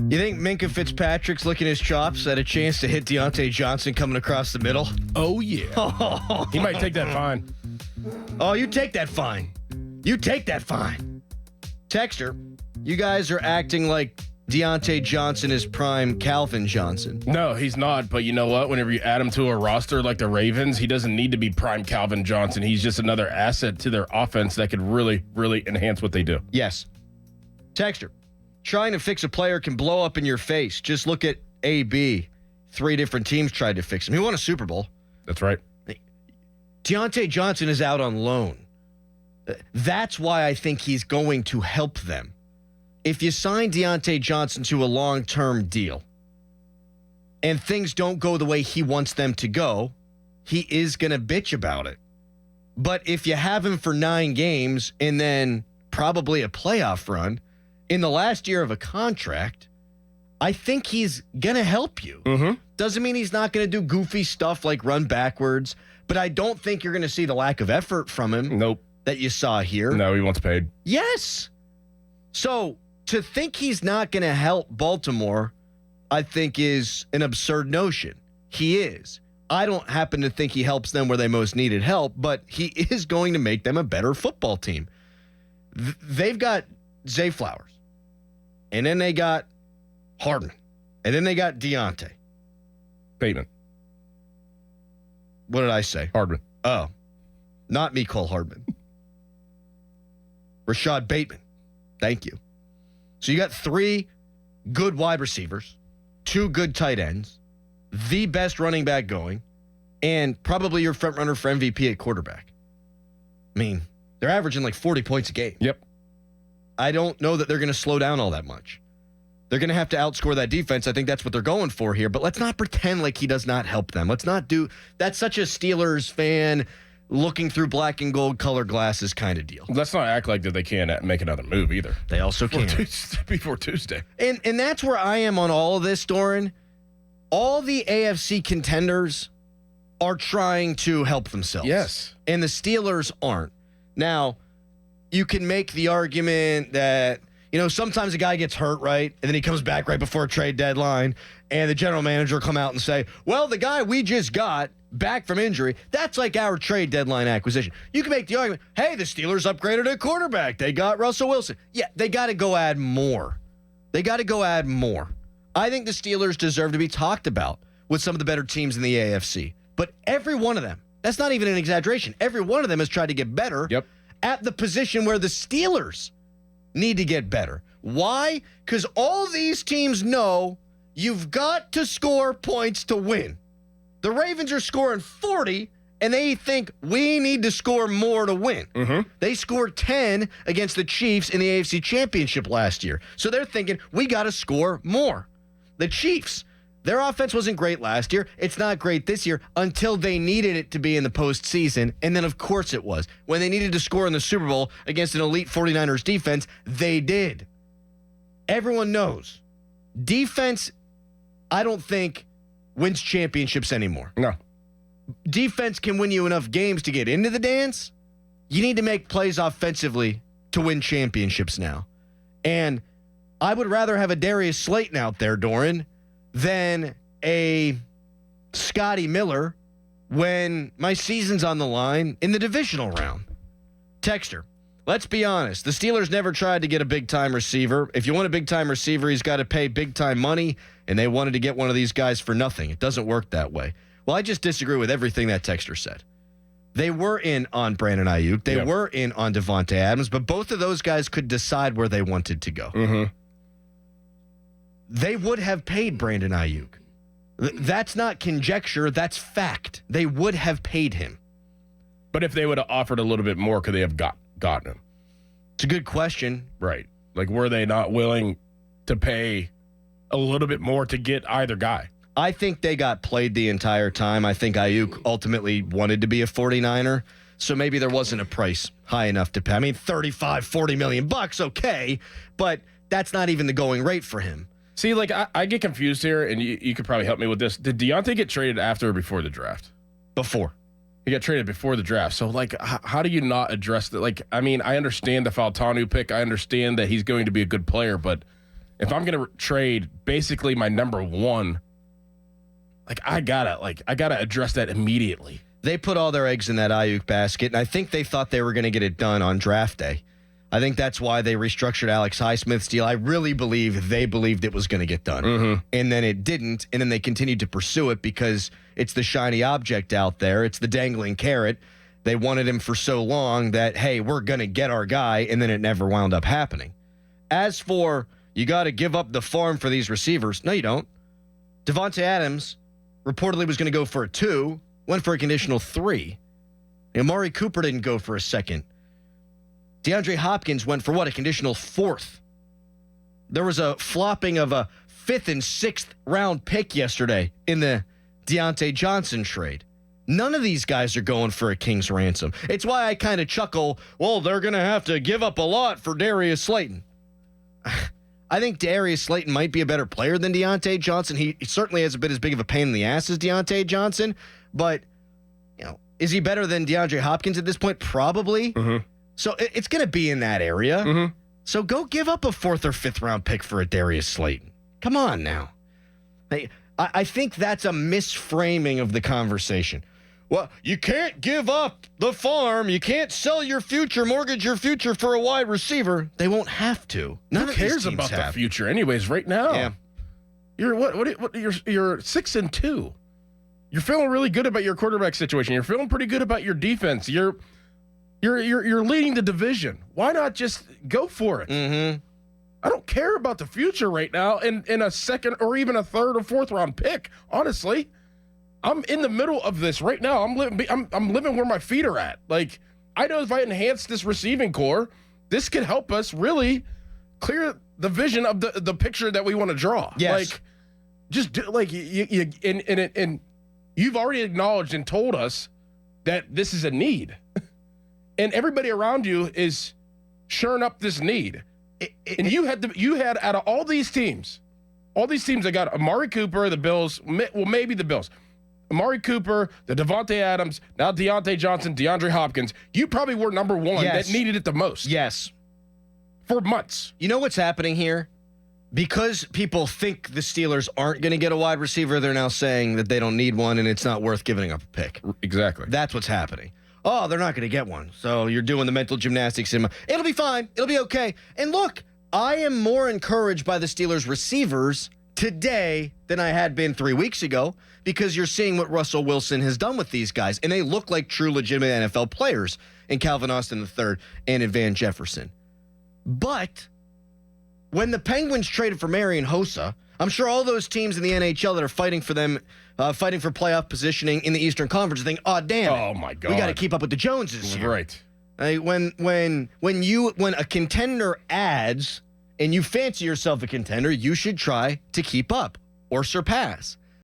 You think Minkah Fitzpatrick's licking his chops at a chance to hit Diontae Johnson coming across the middle? Oh, yeah. He might take that fine. Oh, you take that fine. You take that fine. Texter, you guys are acting like Diontae Johnson is prime Calvin Johnson. No, he's not. But you know what? Whenever you add him to a roster like the Ravens, he doesn't need to be prime Calvin Johnson. He's just another asset to their offense that could really, really enhance what they do. Yes. Texter, trying to fix a player can blow up in your face. Just look at AB. 3 different teams tried to fix him. He won a Super Bowl. That's right. Diontae Johnson is out on loan. That's why I think he's going to help them. If you sign Diontae Johnson to a long-term deal and things don't go the way he wants them to go, he is going to bitch about it. But if you have him for 9 games and then probably a playoff run in the last year of a contract, I think he's going to help you. Mm-hmm. Doesn't mean he's not going to do goofy stuff like run backwards, but I don't think you're going to see the lack of effort from him Nope. that you saw here. No, he wants paid. Yes. So to think he's not going to help Baltimore, I think is an absurd notion. He is. I don't happen to think he helps them where they most needed help, but he is going to make them a better football team. They've got Zay Flowers, and then they got Hardman, and then they got Diontae. Bateman. What did I say? Hardman. Oh, not Mecole Hardman. Rashad Bateman. Thank you. So you got 3 good wide receivers, 2 good tight ends, the best running back going, and probably your front runner for MVP at quarterback. I mean, they're averaging like 40 points a game. Yep. I don't know that they're going to slow down all that much. They're going to have to outscore that defense. I think that's what they're going for here. But let's not pretend like he does not help them. Let's not do – that's such a Steelers fan looking through black and gold color glasses kind of deal. Let's not act like that they can't make another move either. They also can't. Before Tuesday. And that's where I am on all of this, Dorin. All the AFC contenders are trying to help themselves. Yes. And the Steelers aren't. Now, you can make the argument that – sometimes a guy gets hurt, right? And then he comes back right before a trade deadline, and the general manager will come out and say, well, the guy we just got back from injury, that's like our trade deadline acquisition. You can make the argument, hey, the Steelers upgraded a quarterback. They got Russell Wilson. Yeah, they got to go add more. I think the Steelers deserve to be talked about with some of the better teams in the AFC. But every one of them, that's not even an exaggeration, every one of them has tried to get better at the position where the Steelers need to get better. Why? Because all these teams know you've got to score points to win. The Ravens are scoring 40, and they think we need to score more to win. Mm-hmm. They scored 10 against the Chiefs in the AFC Championship last year. So they're thinking, we got to score more. The Chiefs, their offense wasn't great last year. It's not great this year until they needed it to be in the postseason. And then, of course, it was. When they needed to score in the Super Bowl against an elite 49ers defense, they did. Everyone knows. Defense, I don't think, wins championships anymore. No. Defense can win you enough games to get into the dance. You need to make plays offensively to win championships now. And I would rather have a Darius Slayton out there, Dorin, than a Scotty Miller when my season's on the line in the divisional round. Texter, let's be honest. The Steelers never tried to get a big-time receiver. If you want a big-time receiver, he's got to pay big-time money, and they wanted to get one of these guys for nothing. It doesn't work that way. Well, I just disagree with everything that texter said. They were in on Brandon Ayuk. They were in on Devontae Adams, but both of those guys could decide where they wanted to go. Mm-hmm. They would have paid Brandon Ayuk. That's not conjecture. That's fact. They would have paid him. But if they would have offered a little bit more, could they have gotten him? It's a good question. Right. Like, were they not willing to pay a little bit more to get either guy? I think they got played the entire time. I think Ayuk ultimately wanted to be a 49er, so maybe there wasn't a price high enough to pay. I mean, $40 million, okay, but that's not even the going rate for him. See, like, I get confused here, and you could probably help me with this. Did Diontae get traded after or before the draft? Before. He got traded before the draft. So, like, how do you not address that? Like, I mean, I understand the Faltanu pick. I understand that he's going to be a good player, but if I'm going to trade basically my number one, I gotta address that immediately. They put all their eggs in that Ayuk basket, and I think they thought they were going to get it done on draft day. I think that's why they restructured Alex Highsmith's deal. I really believe they believed it was going to get done. And then it didn't, and then they continued to pursue it because it's the shiny object out there. It's the dangling carrot. They wanted him for so long that, hey, we're going to get our guy, and then it never wound up happening. As for, you got to give up the farm for these receivers, no, you don't. Devontae Adams reportedly was going to go for a 2, went for a conditional 3. Amari Cooper didn't go for a 2nd. DeAndre Hopkins went for what? A conditional 4th. There was a flopping of a 5th and 6th round pick yesterday in the Diontae Johnson trade. None of these guys are going for a king's ransom. It's why I kind of chuckle, well, they're going to have to give up a lot for Darius Slayton. I think Darius Slayton might be a better player than Diontae Johnson. He certainly hasn't been as big of a pain in the ass as Diontae Johnson, but is he better than DeAndre Hopkins at this point? Probably. So it's going to be in that area. So go give up a 4th or 5th round pick for a Darius Slayton. Come on now. I think that's a misframing of the conversation. Well, you can't give up the farm. You can't sell your future, mortgage your future for a wide receiver. They won't have to. Who cares about the future anyways right now? Yeah. You're you're 6-2. You're feeling really good about your quarterback situation. You're feeling pretty good about your defense. You're leading the division. Why not just go for it? I don't care about the future right now in a 2nd or even a 3rd or 4th round pick. Honestly, I'm in the middle of this right now. I'm living where my feet are at. I know if I enhance this receiving core, this could help us really clear the vision of the picture that we want to draw. Yes. Just do and you've already acknowledged and told us that this is a need. And everybody around you is shoring up this need. And you had out of all these teams that got Amari Cooper, the Bills, well, maybe the Bills, Amari Cooper, the Devontae Adams, now Diontae Johnson, DeAndre Hopkins, you probably were number one that needed it the most. Yes. For months. You know what's happening here? Because people think the Steelers aren't going to get a wide receiver, they're now saying that they don't need one and it's not worth giving up a pick. Exactly. That's what's happening. Oh, they're not going to get one. So you're doing the mental gymnastics. It'll be fine. It'll be okay. And look, I am more encouraged by the Steelers receivers today than I had been 3 weeks ago because you're seeing what Russell Wilson has done with these guys. And they look like true legitimate NFL players in Calvin Austin III and in Van Jefferson. But when the Penguins traded for Marion Hossa, I'm sure all those teams in the NHL that are fighting for them, fighting for playoff positioning in the Eastern Conference, think, "Oh, damn it! Oh my God, we got to keep up with the Joneses here." Right? When a contender adds and you fancy yourself a contender, you should try to keep up or surpass.